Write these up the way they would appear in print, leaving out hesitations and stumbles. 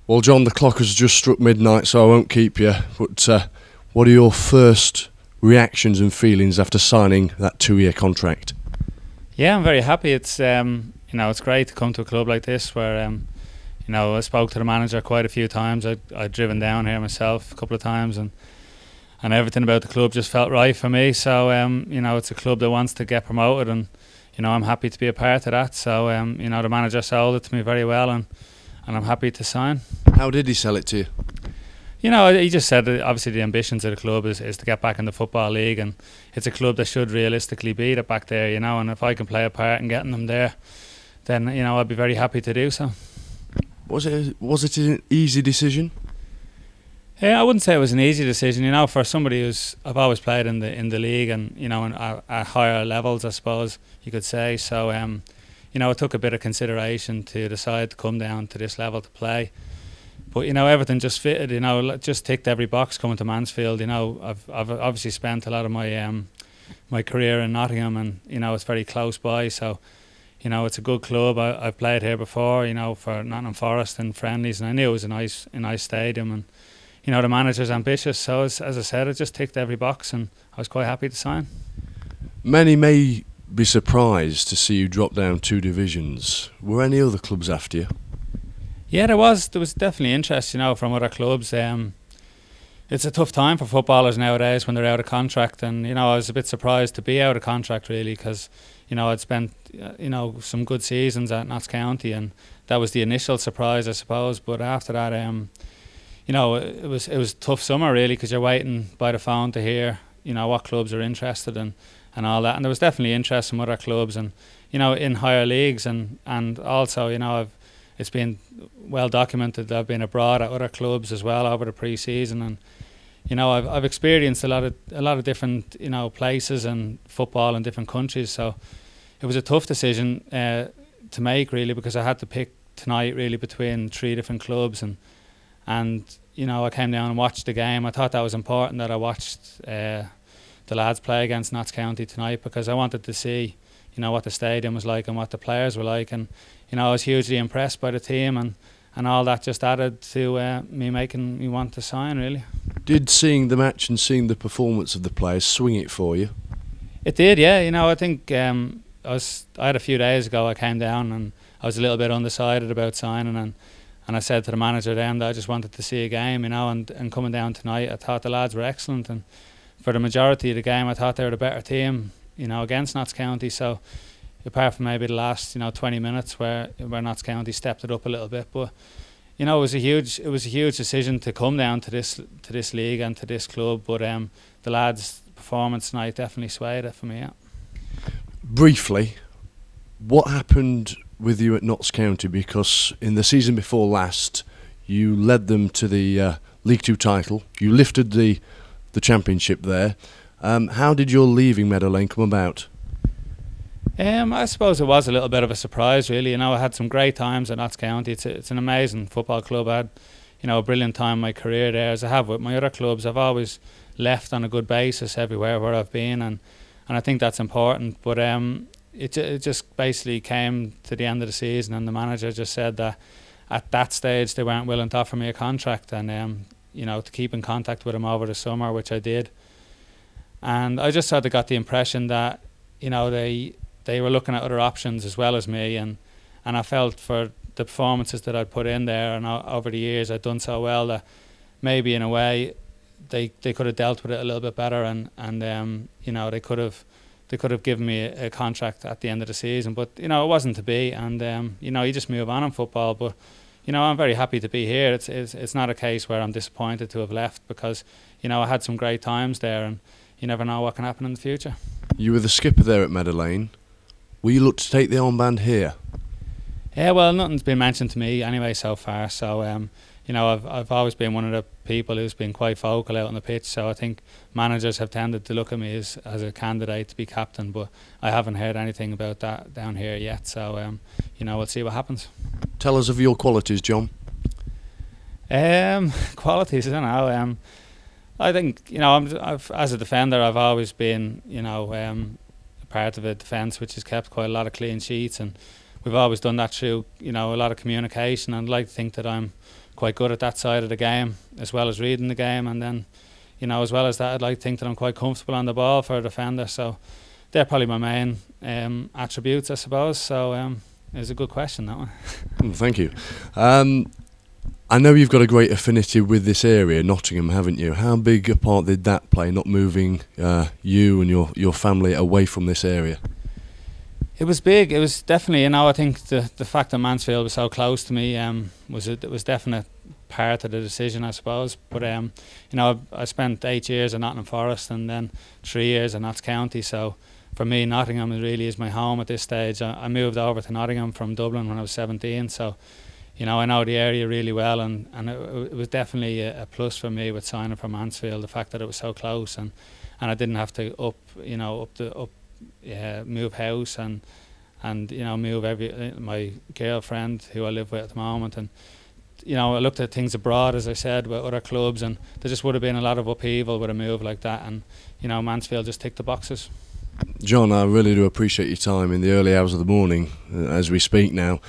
Well, John, the clock has just struck midnight, so I won't keep you. But what are your first reactions and feelings after signing that 2-year contract? Yeah, I'm very happy. It's it's great to come to a club like this where I spoke to the manager quite a few times. I'd driven down here myself a couple of times, and everything about the club just felt right for me. So it's a club that wants to get promoted, and I'm happy to be a part of that. So the manager sold it to me very well, and I'm happy to sign. How did he sell it to you? He just said that obviously the ambitions of the club is to get back in the Football League, and it's a club that should realistically beat it back there, and if I can play a part in getting them there, then I'd be very happy to do so. Was it an easy decision? Yeah, I wouldn't say it was an easy decision. For somebody I've always played in the league, and at higher levels, I suppose you could say. So it took a bit of consideration to decide to come down to this level to play. But everything just fitted. Just ticked every box coming to Mansfield. I've obviously spent a lot of my career in Nottingham, and it's very close by. So it's a good club. I've played here before. For Nottingham Forest and friendlies, and I knew it was a nice stadium, and the manager's ambitious. So as I said, it just ticked every box, and I was quite happy to sign. Many may be surprised to see you drop down 2 divisions. Were any other clubs after you? Yeah, there was definitely interest, from other clubs. It's a tough time for footballers nowadays when they're out of contract, and I was a bit surprised to be out of contract really, because I'd spent some good seasons at Notts County, and that was the initial surprise, I suppose. But after that, it was a tough summer really, because you're waiting by the phone to hear what clubs are interested in and all that, and there was definitely interest from other clubs, and in higher leagues, and also it's been well documented that I've been abroad at other clubs as well over the pre-season, and I've experienced a lot of different places and football in different countries. So it was a tough decision to make really, because I had to pick tonight really between 3 different clubs, and I came down and watched the game. I thought that was important that I watched the lads play against Notts County tonight, because I wanted to see what the stadium was like and what the players were like, and I was hugely impressed by the team, and all that just added to me making me want to sign really. Did seeing the match and seeing the performance of the players swing it for you? It did, yeah. I think I had a few days ago, I came down and I was a little bit undecided about signing, and I said to the manager then that I just wanted to see a game, and coming down tonight, I thought the lads were excellent, and for the majority of the game I thought they were the better team against Notts County. So apart from maybe the last 20 minutes where Notts County stepped it up a little bit, but it was a huge decision to come down to this league and to this club. But the lads' performance tonight definitely swayed it for me. Yeah. Briefly, what happened with you at Notts County? Because in the season before last, you led them to the League 2 title. You lifted the championship there. How did your leaving Meadow Lane come about? I suppose it was a little bit of a surprise really. I had some great times at Notts County. It's an amazing football club. I had a brilliant time in my career there, as I have with my other clubs. I've always left on a good basis everywhere where I've been, and I think that's important. But it just basically came to the end of the season, and the manager just said that at that stage they weren't willing to offer me a contract, and to keep in contact with him over the summer, which I did. And I just sort of got the impression that they were looking at other options as well as me, and I felt for the performances that I'd put in there and over the years I'd done so well that maybe in a way they could have dealt with it a little bit better, and they could have given me a contract at the end of the season, but it wasn't to be, and you just move on in football. But I'm very happy to be here. It's not a case where I'm disappointed to have left, because I had some great times there, and you never know what can happen in the future. You were the skipper there at Meadow Lane. Will you look to take the armband here? Yeah, well, nothing's been mentioned to me anyway so far. So I've always been one of the people who's been quite vocal out on the pitch. So I think managers have tended to look at me as a candidate to be captain, but I haven't heard anything about that down here yet. So we'll see what happens. Tell us of your qualities, John. Qualities, I don't know. I think as a defender, I've always been part of a defence which has kept quite a lot of clean sheets, and we've always done that through, you know, a lot of communication, and I'd like to think that I'm quite good at that side of the game, as well as reading the game, and then, you know, as well as that, I'd like to think that I'm quite comfortable on the ball for a defender. So they're probably my main attributes, I suppose. So it's a good question, that one. Thank you. I know you've got a great affinity with this area, Nottingham, haven't you? How big a part did that play, not moving you and your family away from this area? It was big. It was definitely, you know, I think the fact that Mansfield was so close to me was definite part of the decision, I suppose. But you know, I spent 8 years in Nottingham Forest and then 3 years in Notts County. So for me, Nottingham really is my home at this stage. I moved over to Nottingham from Dublin when I was 17. So, you know, I know the area really well, and it was definitely a plus for me with signing for Mansfield. The fact that it was so close, and I didn't have to move house and you know, move my girlfriend who I live with at the moment. And you know, I looked at things abroad, as I said, with other clubs, and there just would have been a lot of upheaval with a move like that. And you know, Mansfield just ticked the boxes. John, I really do appreciate your time in the early hours of the morning as we speak now.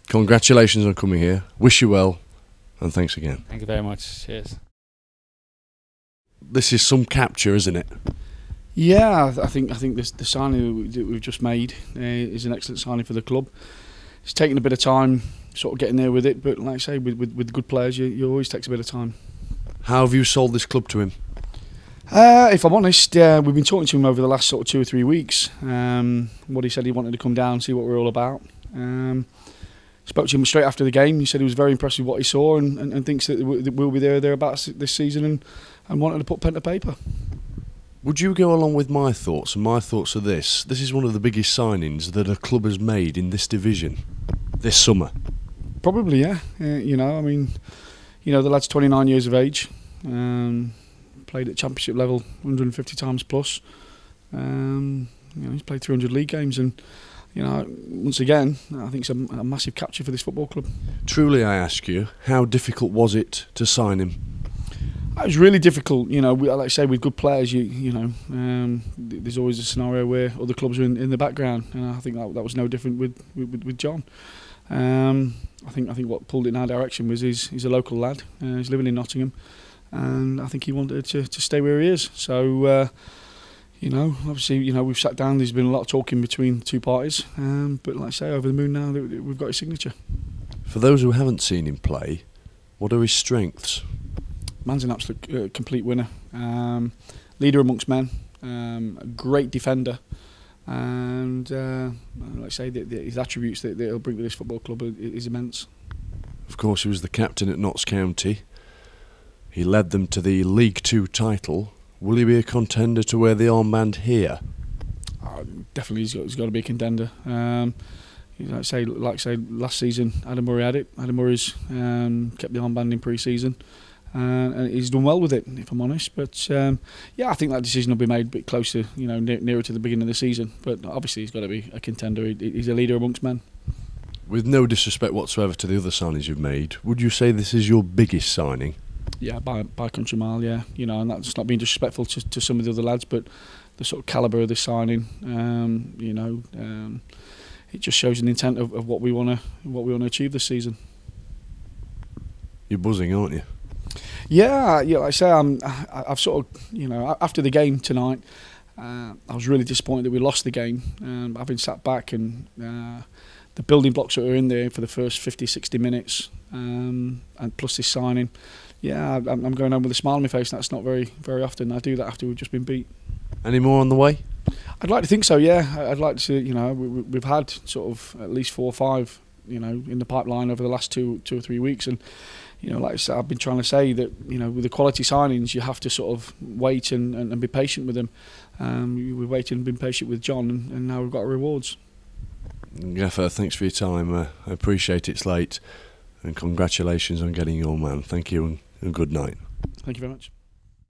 Congratulations on coming here. Wish you well, and thanks again. Thank you very much. Cheers. This is some capture, isn't it? Yeah, I think the signing that we've just made is an excellent signing for the club. It's taken a bit of time, sort of getting there with it, but like I say, with good players, you always takes a bit of time. How have you sold this club to him? If I'm honest, we've been talking to him over the last sort of 2 or 3 weeks. What he said, he wanted to come down and see what we're all about. Spoke to him straight after the game. He said he was very impressed with what he saw, and thinks that we'll be thereabouts this season, and wanted to put pen to paper. Would you go along with my thoughts? And my thoughts are this: this is one of the biggest signings that a club has made in this division this summer. Probably, yeah. You know, I mean, you know, the lad's 29 years of age. Played at championship level 150 times plus. You know, he's played 300 league games, and you know, once again, I think it's a massive capture for this football club. Truly, I ask you, how difficult was it to sign him? It was really difficult. You know, like I say, with good players, you know, there's always a scenario where other clubs are in the background, and I think that was no different with John. I think what pulled it in our direction was he's a local lad. He's living in Nottingham, and I think he wanted to stay where he is. So, you know, obviously, you know, we've sat down. There's been a lot of talking between the two parties, but like I say, over the moon now that we've got his signature. For those who haven't seen him play, what are his strengths? Man's an absolute complete winner. Leader amongst men. A great defender. And like I say, his attributes that he'll bring to this football club is immense. Of course, he was the captain at Notts County. He led them to the League 2 title. Will he be a contender to wear the armband here? Definitely, he's got to be a contender. Like I say, last season Adam Murray had it. Adam Murray's kept the armband in pre-season. And he's done well with it, if I'm honest. But yeah, I think that decision will be made a bit closer, you know, nearer to the beginning of the season. But obviously, he's got to be a contender. He's a leader amongst men. With no disrespect whatsoever to the other signings you've made, would you say this is your biggest signing? Yeah, by country mile, yeah. You know, and that's not being disrespectful to some of the other lads, but the sort of calibre of this signing, you know, it just shows an intent of what we want to achieve this season. You're buzzing, aren't you? Yeah, like I say, I've sort of, you know, after the game tonight, I was really disappointed that we lost the game. Having sat back and the building blocks that were in there for the first 50, 60 minutes, and plus this signing, yeah, I'm going home with a smile on my face, and that's not very often. I do that after we've just been beat. Any more on the way? I'd like to think so, yeah. I'd like to, you know, we've had sort of at least 4 or 5, you know, in the pipeline over the last 2 or 3 weeks, and you know, like I said, I've been trying to say that, you know, with the quality signings, you have to sort of wait and be patient with them. We've waited and been patient with John, and now we've got our rewards. Gaffer, thanks for your time. I appreciate it's late, and congratulations on getting your man. Thank you, and good night. Thank you very much.